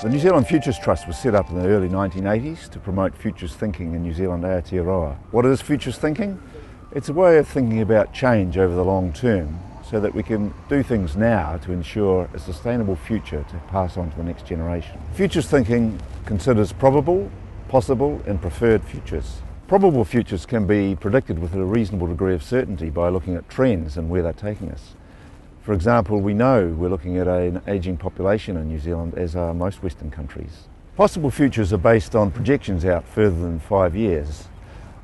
The New Zealand Futures Trust was set up in the early 1980s to promote futures thinking in New Zealand Aotearoa. What is futures thinking? It's a way of thinking about change over the long term so that we can do things now to ensure a sustainable future to pass on to the next generation. Futures thinking considers probable, possible and preferred futures. Probable futures can be predicted with a reasonable degree of certainty by looking at trends and where they're taking us. For example, we know we're looking at an ageing population in New Zealand, as are most Western countries. Possible futures are based on projections out further than 5 years.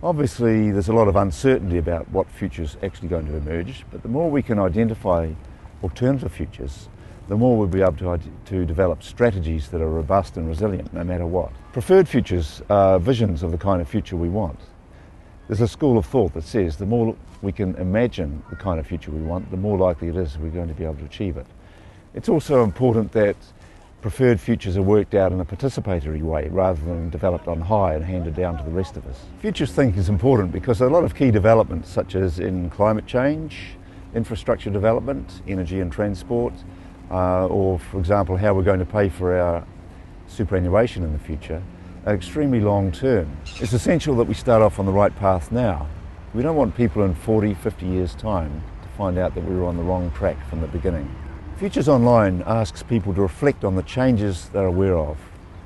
Obviously, there's a lot of uncertainty about what future's actually going to emerge, but the more we can identify alternative futures, the more we'll be able to develop strategies that are robust and resilient no matter what. Preferred futures are visions of the kind of future we want. There's a school of thought that says the more we can imagine the kind of future we want, the more likely it is we're going to be able to achieve it. It's also important that preferred futures are worked out in a participatory way rather than developed on high and handed down to the rest of us. Futures thinking is important because a lot of key developments, such as in climate change, infrastructure development, energy and transport, or for example how we're going to pay for our superannuation in the future, are extremely long term. It's essential that we start off on the right path now. We don't want people in 40, 50 years' time to find out that we were on the wrong track from the beginning. Futuresonline asks people to reflect on the changes they're aware of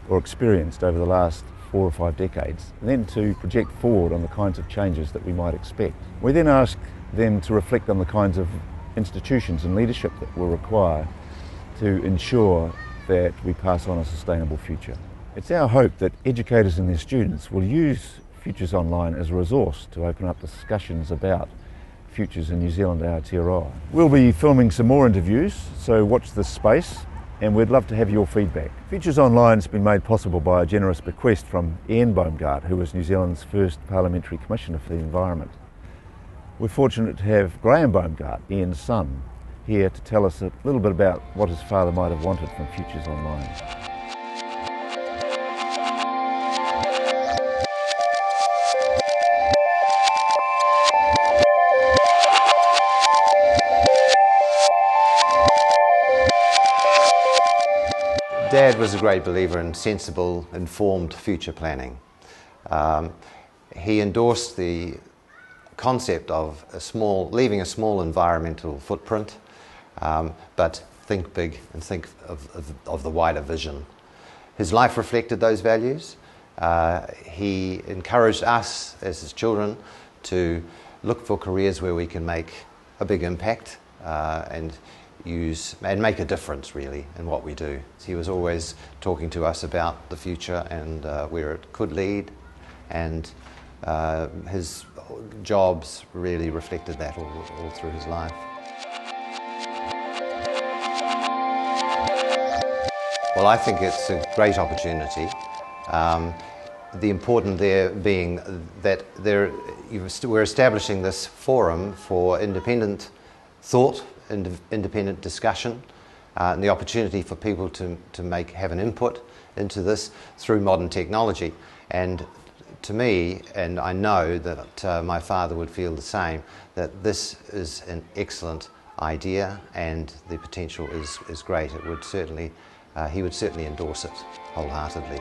or experienced over the last 4 or 5 decades, and then to project forward on the kinds of changes that we might expect. We then ask them to reflect on the kinds of institutions and leadership that will require to ensure that we pass on a sustainable future. It's our hope that educators and their students will use Futuresonline as a resource to open up discussions about futures in New Zealand Aotearoa. We'll be filming some more interviews, so watch this space and we'd love to have your feedback. Futuresonline has been made possible by a generous bequest from Ian Baumgart, who was New Zealand's first Parliamentary Commissioner for the Environment. We're fortunate to have Graham Baumgart, Ian's son, here to tell us a little bit about what his father might have wanted from Futuresonline. Dad was a great believer in sensible, informed future planning. He endorsed the concept of leaving a small environmental footprint, but think big and think of the wider vision. His life reflected those values. He encouraged us as his children to look for careers where we can make a big impact and make a difference really in what we do. He was always talking to us about the future and where it could lead, and his jobs really reflected that all through his life. Well, I think it's a great opportunity. The important there being that we're establishing this forum for independent thought, independent discussion, and the opportunity for people to have an input into this through modern technology. And to me, and I know that my father would feel the same, that this is an excellent idea and the potential is great. He would certainly endorse it wholeheartedly.